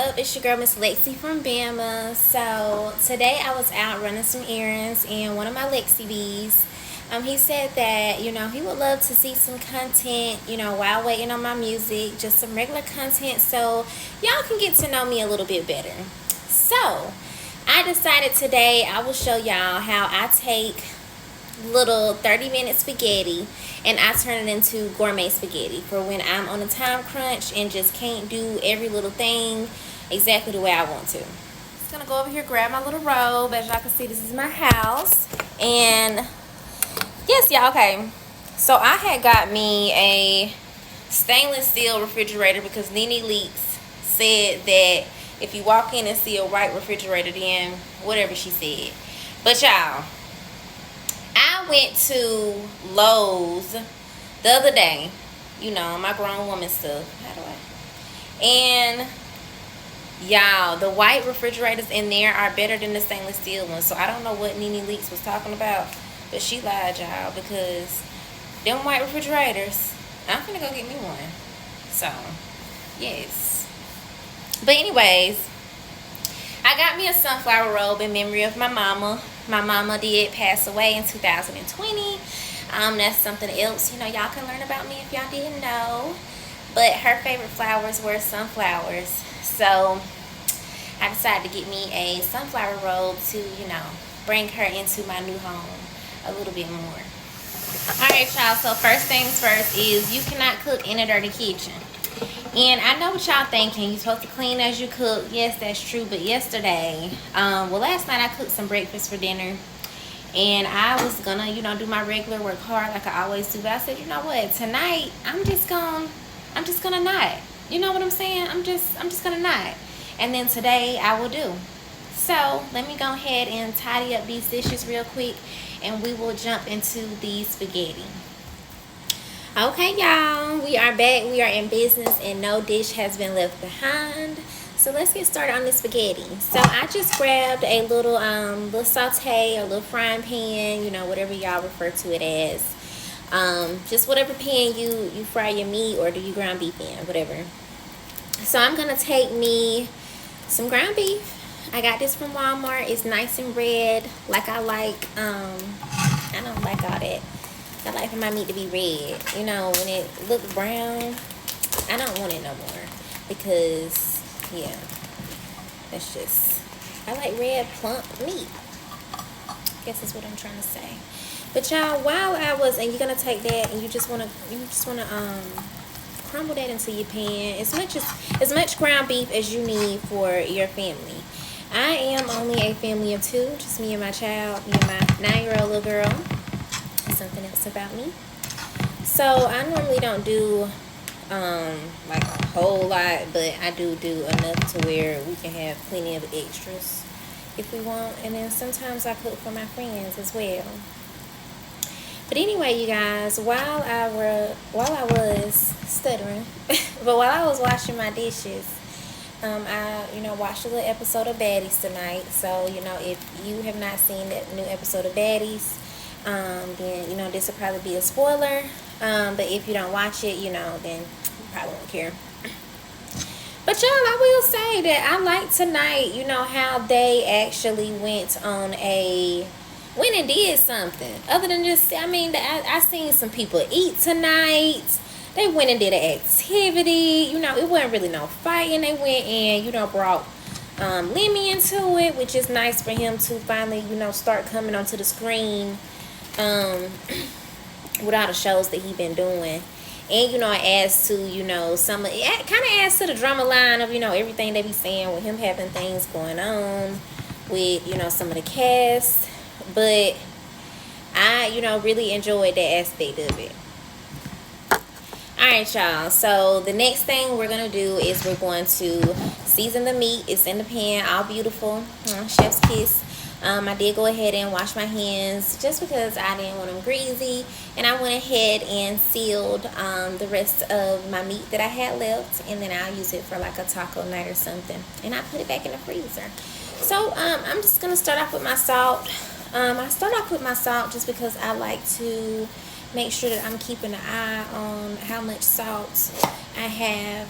up? It's your girl, Miss Lexi from Bama. So today I was out running some errands, and one of my Lexi bees, he said that he would love to see some content, while waiting on my music, just some regular content, so y'all can get to know me a little bit better. So I decided today I will show y'all how I take little 30-minute spaghetti and I turn it into gourmet spaghetti for when I'm on a time crunch and just can't do every little thing exactly the way I want to. Just gonna go over here, grab my little robe. As y'all can see, this is my house. And yes, y'all, okay, so I had got me a stainless steel refrigerator because Nene Leaks said that if you walk in and see a white refrigerator, then whatever she said. But y'all, I went to Lowe's the other day, my grown woman stuff. How do I? And y'all, the white refrigerators in there are better than the stainless steel ones. So I don't know what Nene Leaks was talking about, but she lied, y'all, because them white refrigerators, I'm finna go get me one. So, yes. But anyways, I got me a sunflower robe in memory of my mama. My mama did pass away in 2020. That's something else, y'all can learn about me if y'all didn't know. But her favorite flowers were sunflowers. So I decided to get me a sunflower robe to, bring her into my new home a little bit more. Alright, y'all, so first things first is you cannot cook in a dirty kitchen. And I know what y'all thinking, you're supposed to clean as you cook. Yes, that's true. But yesterday, last night I cooked some breakfast for dinner, and I was gonna, do my regular work hard like I always do. But I said, you know what, tonight I'm just gonna not. You know what I'm saying? I'm just gonna not. And then today I will do. So let me go ahead and tidy up these dishes real quick, and we will jump into the spaghetti. Okay, y'all, we are back. We are in business, and no dish has been left behind. So let's get started on the spaghetti. So I just grabbed a little saute, a little frying pan, whatever y'all refer to it as. Just whatever pan you fry your meat or do you ground beef in, whatever. So I'm gonna take me some ground beef. I got this from Walmart. It's nice and red, like I like. I don't like all that. I like for my meat to be red. When it look brown, I don't want it no more. Because, yeah, that's just, I like red, plump meat. Guess that's what I'm trying to say. But y'all, while I was, and you're gonna take that, and you just wanna crumble that into your pan. As much ground beef as you need for your family. I am only a family of 2, just me and my child, me and my 9-year-old little girl. Something else about me. So I normally don't do like a whole lot, but I do enough to where we can have plenty of extras if we want. And then sometimes I cook for my friends as well. But anyway, you guys, while I was stuttering, but while I was washing my dishes, I watched a little episode of Baddies tonight. So if you have not seen that new episode of Baddies, then this will probably be a spoiler, but if you don't watch it, then you probably won't care. But y'all, I will say that I like tonight, how they actually went and did something other than just, I seen some people eat tonight. They went and did an activity. It wasn't really no fighting. They went and brought Lemmy into it, which is nice for him to finally start coming onto the screen with all the shows that he been doing. And it adds to it kind of adds to the drama line of everything they be saying with him having things going on with some of the cast. But I really enjoyed that aspect of it. Alright, y'all, so the next thing we're gonna do is we're going to season the meat. It's in the pan, all beautiful, chef's kiss. I did go ahead and wash my hands just because I didn't want them greasy, and I went ahead and sealed the rest of my meat that I had left, and then I'll use it for like a taco night or something, and I put it back in the freezer. So I'm just gonna start off with my salt. I start off with my salt just because I like to make sure that I'm keeping an eye on how much salt I have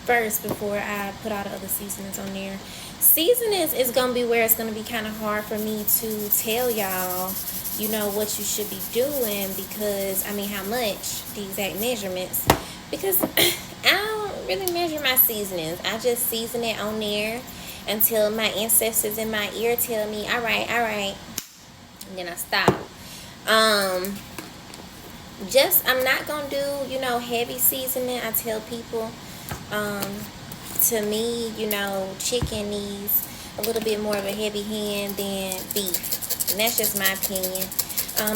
first before I put all the other seasonings on there. Seasonings is going to be where it's going to be kind of hard for me to tell y'all, you know, what you should be doing, because, I mean, how much, the exact measurements, because I don't really measure my seasonings. I just season it on there until my ancestors in my ear tell me, all right, and then I stop. I'm not gonna do, you know, heavy seasoning. I tell people, to me, you know, chicken needs a little bit more of a heavy hand than beef, and that's just my opinion.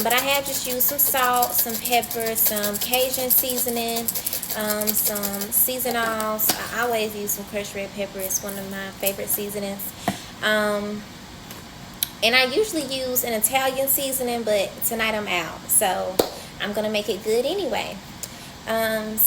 But I have just used some salt, some pepper, some Cajun seasoning, some seasonals. I always use some crushed red pepper. It's one of my favorite seasonings. And I usually use an Italian seasoning, but tonight I'm out, so I'm going to make it good anyway. And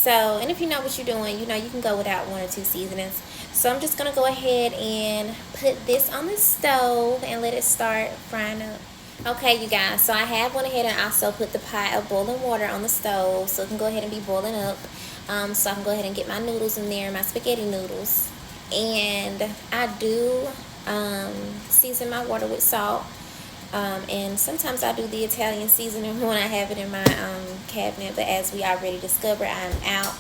if you know what you're doing, you know you can go without 1 or 2 seasonings. So I'm just going to go ahead and put this on the stove and let it start frying up. Okay, you guys, so I have went ahead and also put the pot of boiling water on the stove, so it can go ahead and be boiling up. So I can go ahead and get my noodles in there, my spaghetti noodles. And I do season my water with salt. And sometimes I do the Italian seasoning when I have it in my cabinet, but as we already discovered, I'm out.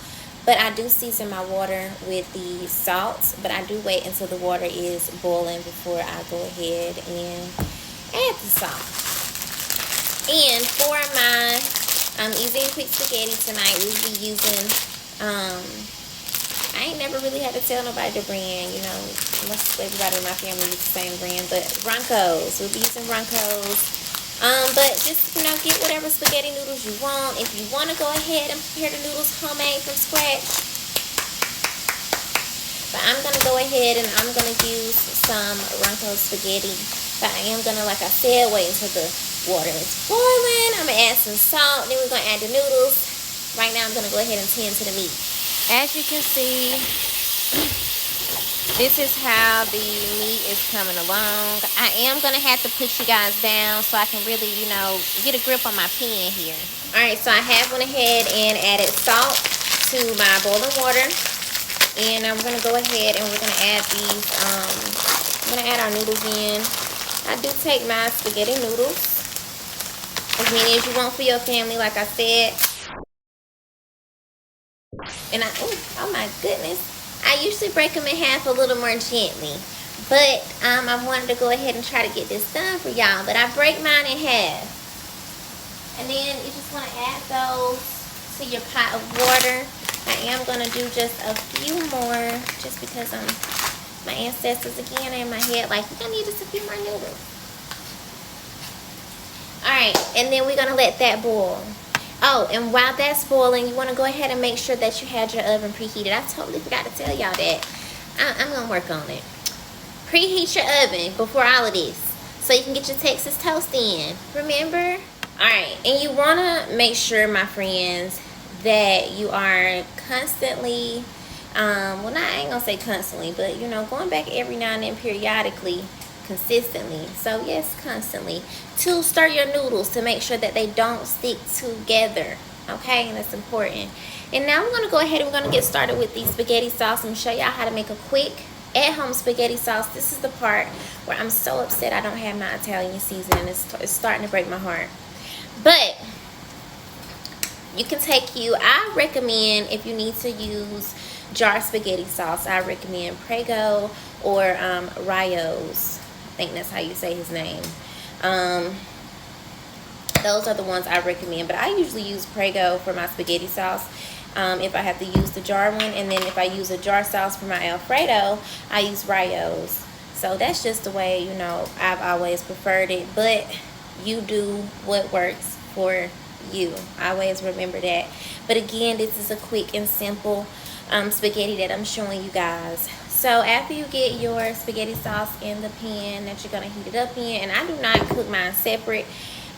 But I do season my water with the salt, but I do wait until the water is boiling before I go ahead and add the salt. And for my easy and quick spaghetti tonight, we'll be using, I ain't never really had to tell nobody the brand, you know, most everybody in my family uses the same brand, but Ronco's. We'll be using Ronco's. But just, you know, get whatever spaghetti noodles you want. If you want to go ahead and prepare the noodles homemade from scratch. But I'm going to go ahead and I'm going to use some Ronco's spaghetti. But I am going to, like I said, wait until the water is boiling. I'm going to add some salt. Then we're going to add the noodles. Right now I'm going to go ahead and tend to the meat. As you can see, this is how the meat is coming along. I am going to have to put you guys down so I can really, you know, get a grip on my pan here. Alright, so I have went ahead and added salt to my boiling water. And I'm going to go ahead and we're going to add these, I'm going to add our noodles in. I do take my spaghetti noodles, as many as you want for your family, like I said. And oh my goodness, I usually break them in half a little more gently, but I wanted to go ahead and try to get this done for y'all. But I break mine in half, and then you just want to add those to your pot of water. I am going to do just a few more, just because my ancestors again are in my head like, we're going to need just a few more noodles. Alright, and then we're going to let that boil. Oh, and while that's boiling, you want to go ahead and make sure that you had your oven preheated. I totally forgot to tell y'all that. I'm going to work on it. Preheat your oven before all of this, so you can get your Texas toast in. Remember? Alright, and you want to make sure, my friends, that you are constantly, I ain't going to say constantly, but, you know, going back every now and then periodically, consistently. So yes, constantly, to stir your noodles to make sure that they don't stick together. Okay, and that's important. And now we're going to go ahead and we're going to get started with the spaghetti sauce. I'm going to show y'all how to make a quick at-home spaghetti sauce. This is the part where I'm so upset I don't have my Italian seasoning. It's starting to break my heart. But you can I recommend, if you need to use jar spaghetti sauce, I recommend Prego or Rio's. I think that's how you say his name. Those are the ones I recommend, but I usually use Prego for my spaghetti sauce if I have to use the jar one, and then if I use a jar sauce for my Alfredo, I use Rio's. So that's just the way, you know, I've always preferred it, but you do what works for you. I always remember that. But again, this is a quick and simple spaghetti that I'm showing you guys. So after you get your spaghetti sauce in the pan that you're going to heat it up in, and I do not cook mine separate.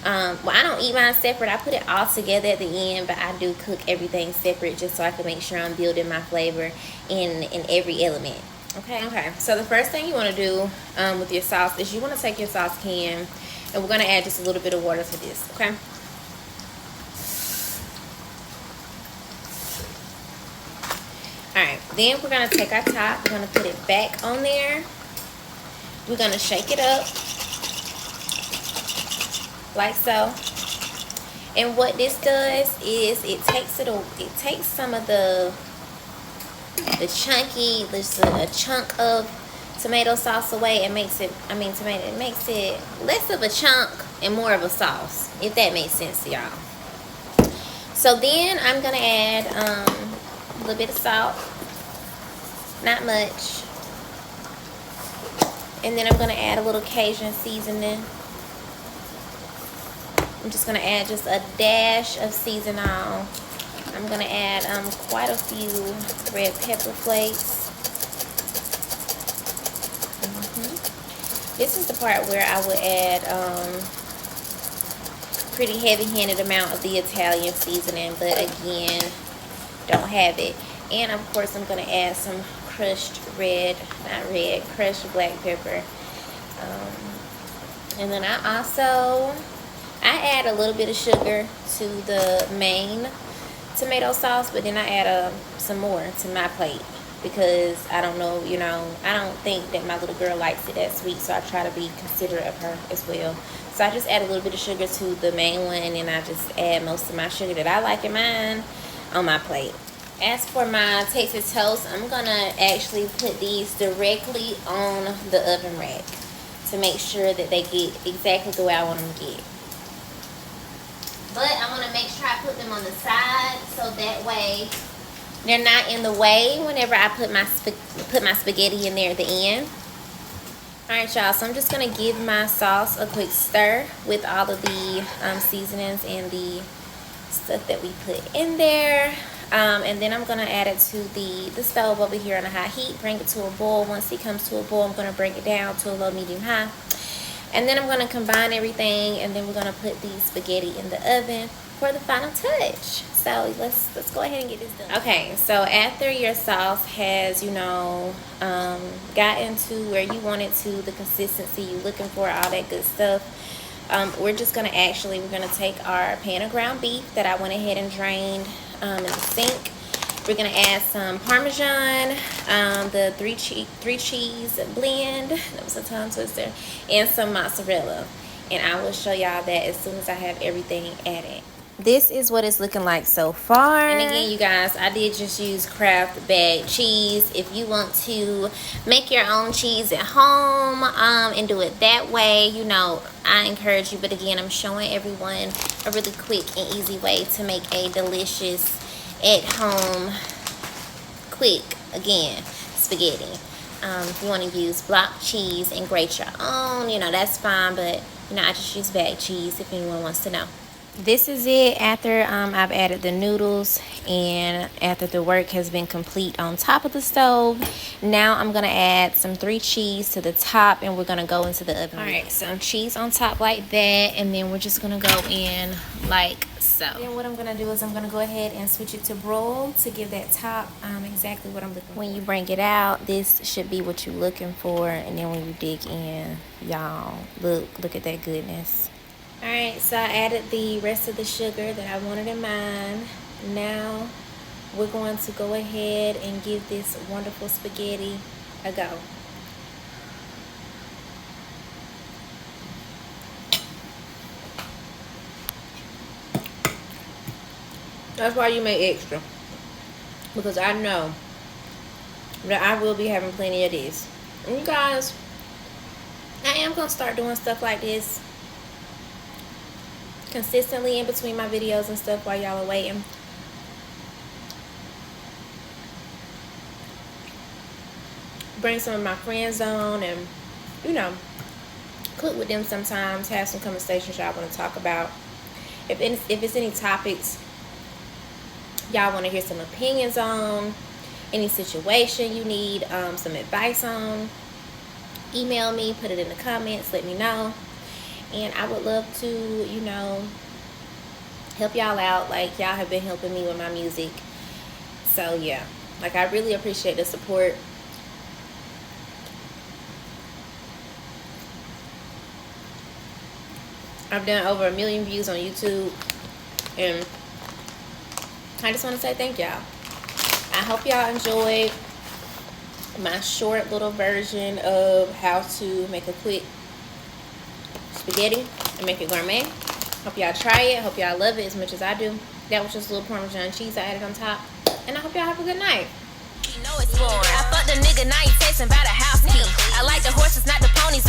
Well, I don't eat mine separate. I put it all together at the end, but I do cook everything separate just so I can make sure I'm building my flavor in every element. Okay. So the first thing you want to do with your sauce is you want to take your sauce can, and we're going to add just a little bit of water to this, okay? Alright, Then we're going to take our top. We're going to put it back on there. We're going to shake it up like so. And what this does is it takes some of the chunky, there's a chunk of tomato sauce away and makes it, it makes it less of a chunk and more of a sauce, if that makes sense to y'all. So then I'm gonna add a little bit of salt, not much, and then I'm gonna add a little Cajun seasoning. I'm just gonna add just a dash of seasoning. I'm gonna add quite a few red pepper flakes. This is the part where I would add pretty heavy-handed amount of the Italian seasoning, but again, don't have it. And of course, I'm gonna add some crushed crushed black pepper. And then I add a little bit of sugar to the main tomato sauce, but then I add some more to my plate because I don't know, I don't think that my little girl likes it that sweet, so I try to be considerate of her as well. So I just add a little bit of sugar to the main one, and then I just add most of my sugar that I like in mine on my plate. As for my Texas toast, I'm gonna actually put these directly on the oven rack to make sure that they get exactly the way I want them to get. But I want to make sure I put them on the side so that way they're not in the way whenever I put my spaghetti in there at the end. Alright, y'all, so I'm just going to give my sauce a quick stir with all of the seasonings and the stuff that we put in there. And then I'm going to add it to the stove over here on a high heat, bring it to a boil. Once it comes to a boil, I'm going to bring it down to a low, medium, high. And then I'm going to combine everything, and then we're going to put the spaghetti in the oven for the final touch. So let's go ahead and get this done. Okay, so after your sauce has, gotten to where you want it to, the consistency you're looking for, all that good stuff, we're going to take our pan of ground beef that I went ahead and drained in the sink. We're going to add some Parmesan, the three cheese blend, that was a tongue twister, and some mozzarella. And I will show y'all that as soon as I have everything added. This is what it's looking like so far. And again, you guys, I did just use Kraft bag cheese. If you want to make your own cheese at home and do it that way, I encourage you. But again, I'm showing everyone a really quick and easy way to make a delicious at-home, quick, again, spaghetti. If you want to use block cheese and grate your own, that's fine. But, I just use bag cheese if anyone wants to know. This is it after I've added the noodles and after the work has been complete on top of the stove. Now I'm going to add some 3 cheese to the top, and we're going to go into the oven. Alright, some cheese on top like that, and then we're just going to go in like so. Then what I'm going to do is I'm going to go ahead and switch it to broil to give that top exactly what I'm looking for. When you bring it out, this should be what you're looking for, and then when you dig in, y'all, look at that goodness. Alright, so I added the rest of the sugar that I wanted in mine. Now we're going to go ahead and give this wonderful spaghetti a go. That's why you make extra, because I know that I will be having plenty of this. And you guys, I am going to start doing stuff like this consistently in between my videos and stuff while y'all are waiting. Bring some of my friends on and, cook with them sometimes. Have some conversations y'all want to talk about. If it's any topics y'all want to hear some opinions on, any situation you need some advice on, email me, put it in the comments, let me know. And I would love to, help y'all out like y'all have been helping me with my music. So, yeah. I really appreciate the support. I've done over 1 million views on YouTube. And I just want to say thank y'all. I hope y'all enjoyed my short little version of how to make a quick spaghetti and make it gourmet. Hope y'all try it. Hope y'all love it as much as I do. That was just a little Parmesan cheese I added on top. And I hope y'all have a good night. I fucked a nigga, now he texting about a house key. I like the horses, not the ponies.